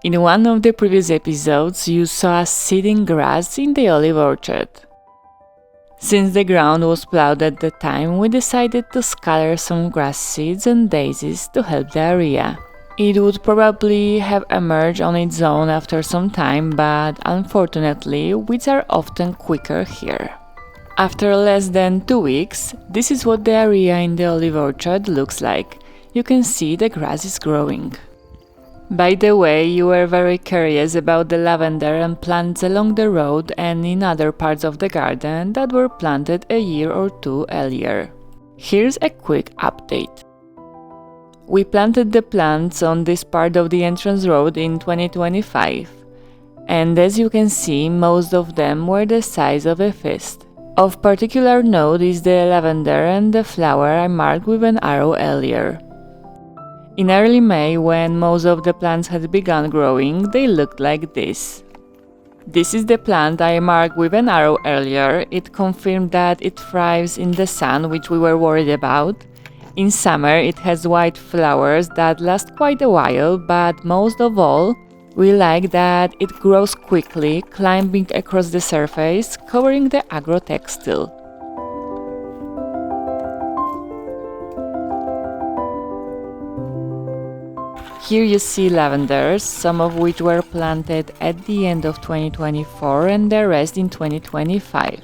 In one of the previous episodes, you saw us seeding grass in the olive orchard. Since the ground was plowed at the time, we decided to scatter some grass seeds and daisies to help the area. It would probably have emerged on its own after some time, but unfortunately, weeds are often quicker here. After less than 2 weeks, this is what the area in the olive orchard looks like. You can see the grass is growing. By the way, you were very curious about the lavender and plants along the road and in other parts of the garden that were planted a year or two earlier. Here's a quick update. We planted the plants on this part of the entrance road in 2025, and as you can see, most of them were the size of a fist. Of particular note is the lavender and the flower I marked with an arrow earlier. In early May, when most of the plants had begun growing, they looked like this. This is the plant I marked with an arrow earlier. It confirmed that it thrives in the sun, which we were worried about. In summer, it has white flowers that last quite a while, but most of all, we like that it grows quickly, climbing across the surface, covering the agrotextile. Here you see lavenders, some of which were planted at the end of 2024 and the rest in 2025.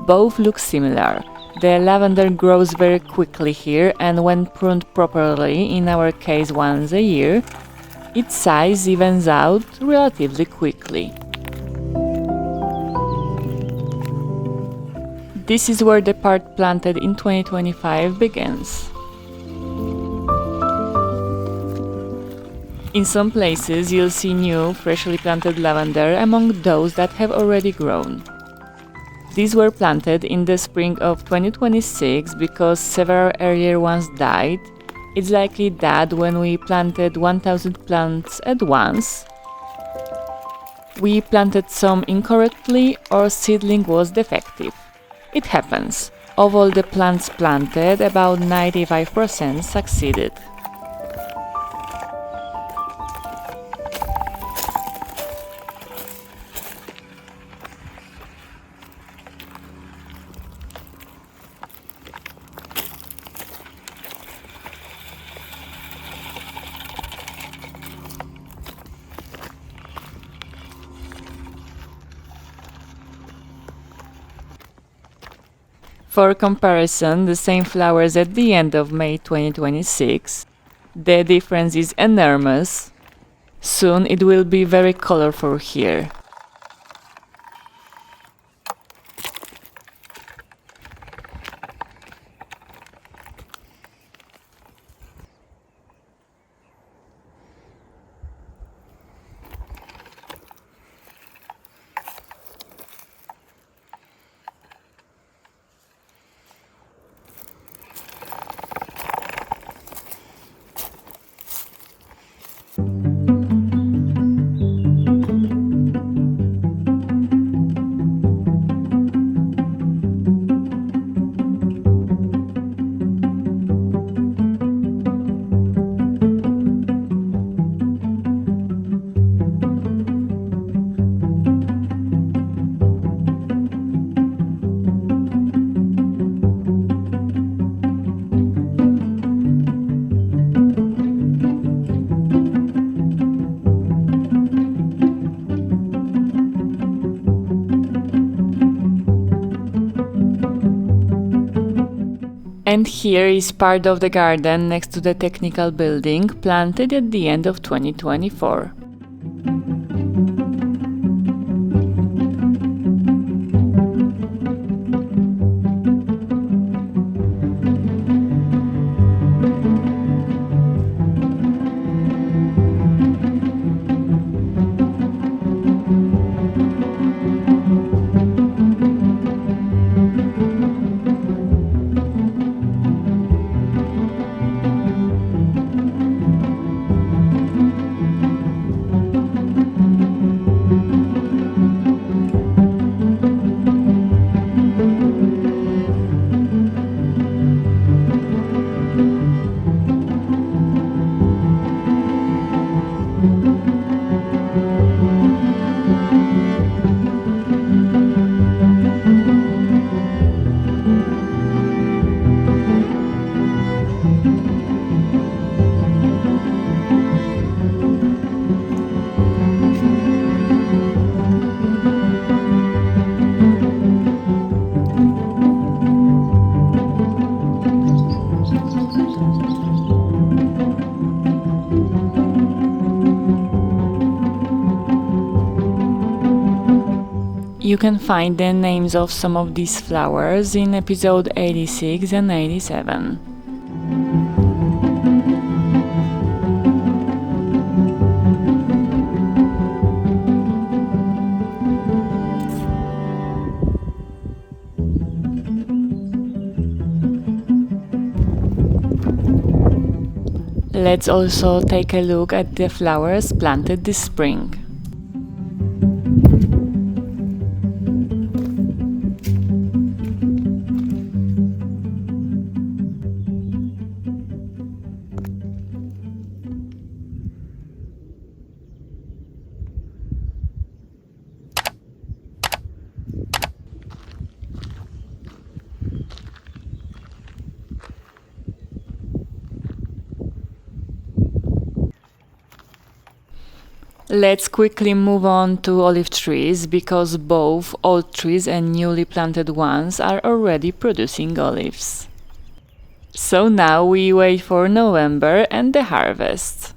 Both look similar. The lavender grows very quickly here, and when pruned properly, in our case once a year, its size evens out relatively quickly. This is where the part planted in 2025 begins. In some places, you'll see new, freshly planted lavender among those that have already grown. These were planted in the spring of 2026 because several earlier ones died. It's likely that when we planted 1,000 plants at once, we planted some incorrectly or seedling was defective. It happens. Of all the plants planted, about 95% succeeded. For comparison, the same flowers at the end of May 2026. The difference is enormous. Soon it will be very colorful here. And here is part of the garden next to the technical building, planted at the end of 2024. You can find the names of some of these flowers in episode 86 and 87. Let's also take a look at the flowers planted this spring. Let's quickly move on to olive trees because both old trees and newly planted ones are already producing olives. So now we wait for November and the harvest.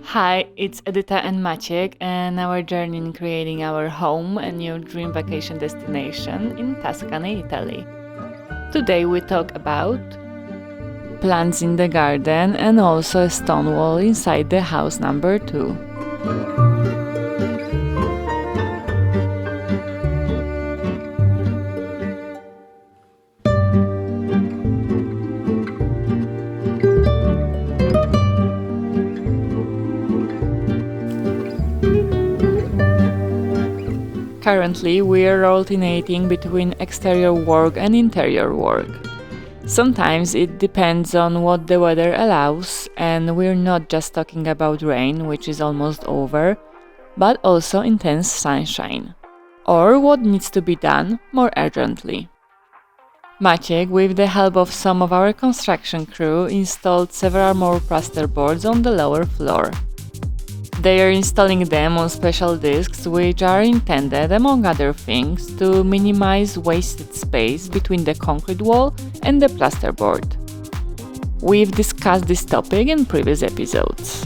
Hi, it's Edita and Maciek and our journey in creating our home and new dream vacation destination in Tuscany, Italy. Today we talk about plants in the garden and also a stone wall inside the house number 2. Currently, we are alternating between exterior work and interior work. Sometimes it depends on what the weather allows, and we're not just talking about rain, which is almost over, but also intense sunshine. Or what needs to be done more urgently. Maciek, with the help of some of our construction crew, installed several more plasterboards on the lower floor. They are installing them on special discs which are intended, among other things, to minimize wasted space between the concrete wall and the plasterboard. We've discussed this topic in previous episodes.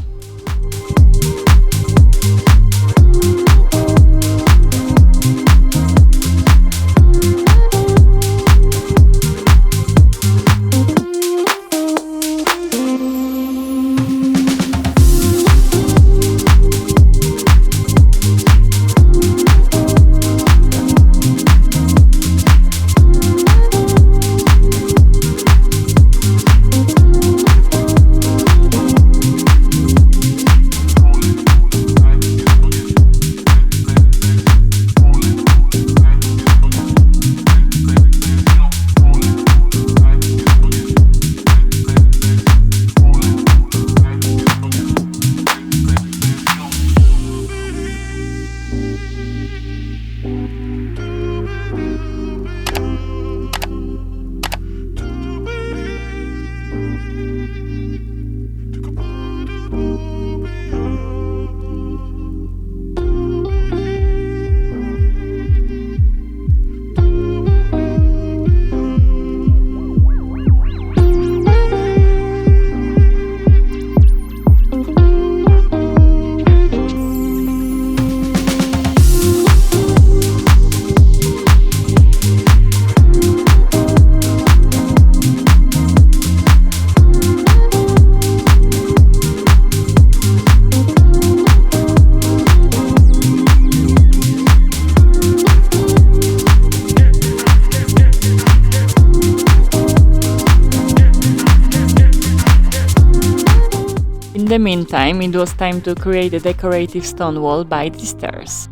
In the meantime, it was time to create a decorative stone wall by the stairs.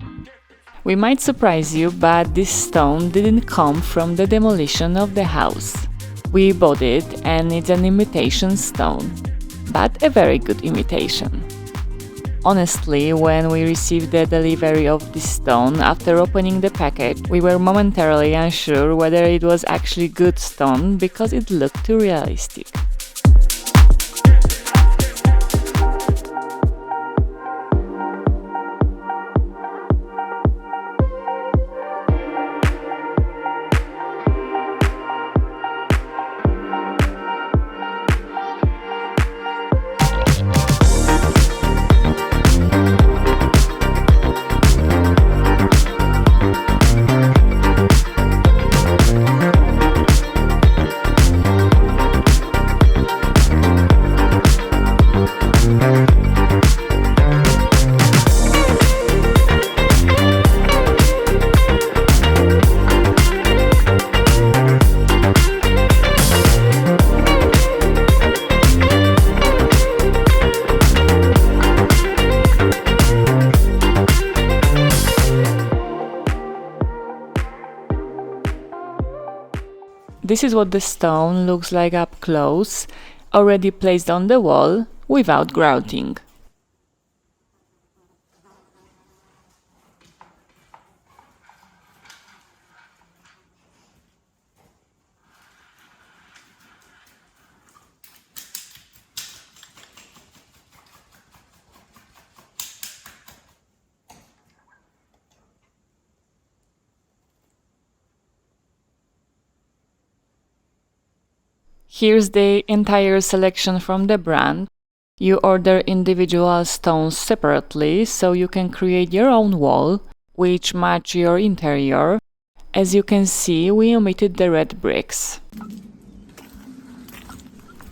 We might surprise you, but this stone didn't come from the demolition of the house. We bought it and it's an imitation stone, but a very good imitation. Honestly, when we received the delivery of this stone, after opening the package, we were momentarily unsure whether it was actually good stone because it looked too realistic. This is what the stone looks like up close, already placed on the wall, without grouting. Here's the entire selection from the brand. You order individual stones separately so you can create your own wall, which match your interior. As you can see, we omitted the red bricks.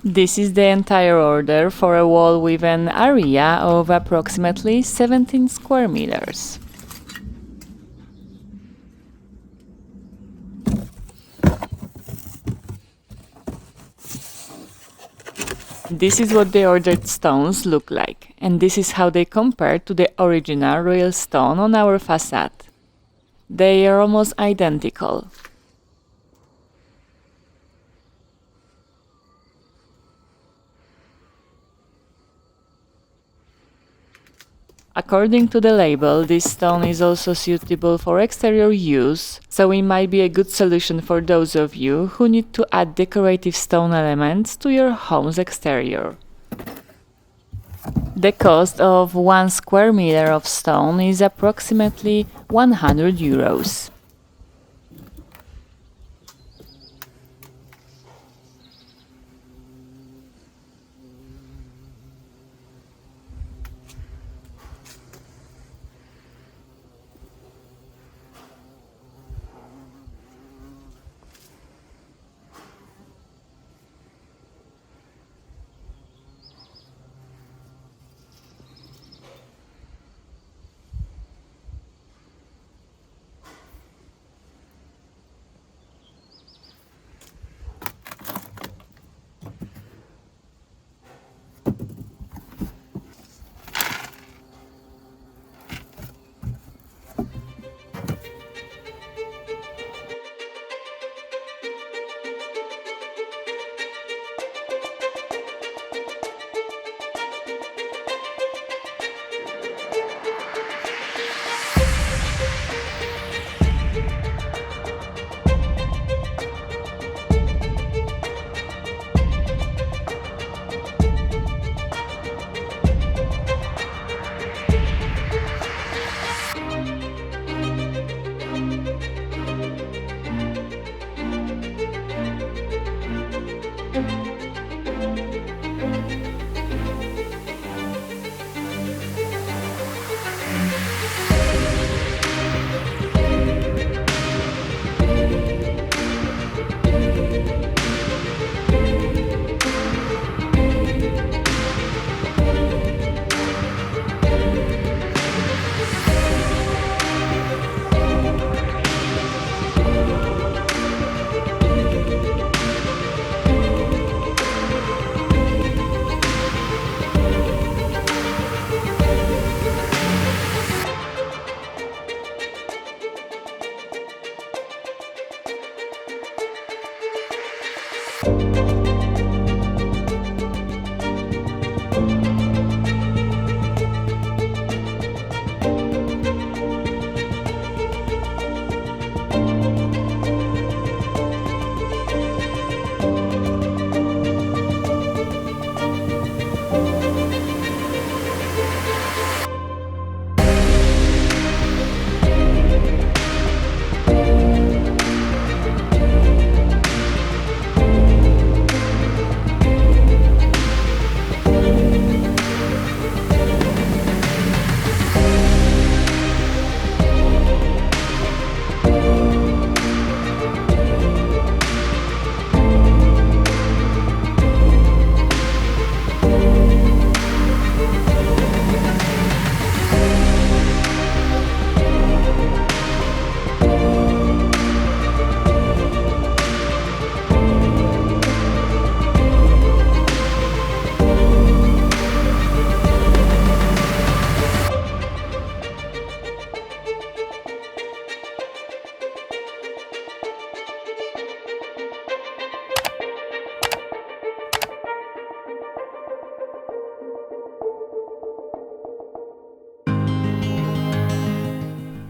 This is the entire order for a wall with an area of approximately 17 square meters. This is what the ordered stones look like, and this is how they compare to the original real stone on our facade. They are almost identical. According to the label, this stone is also suitable for exterior use, so it might be a good solution for those of you who need to add decorative stone elements to your home's exterior. The cost of 1 square meter of stone is approximately 100 euros.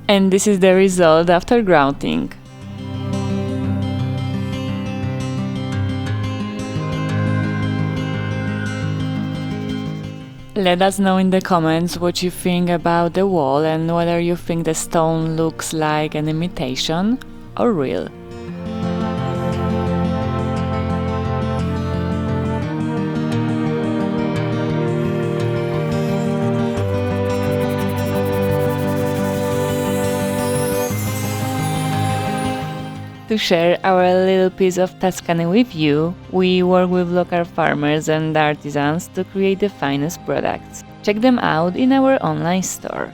And this is the result after grouting. Let us know in the comments what you think about the wall and whether you think the stone looks like an imitation or real. To share our little piece of Tuscany with you, we work with local farmers and artisans to create the finest products. Check them out in our online store.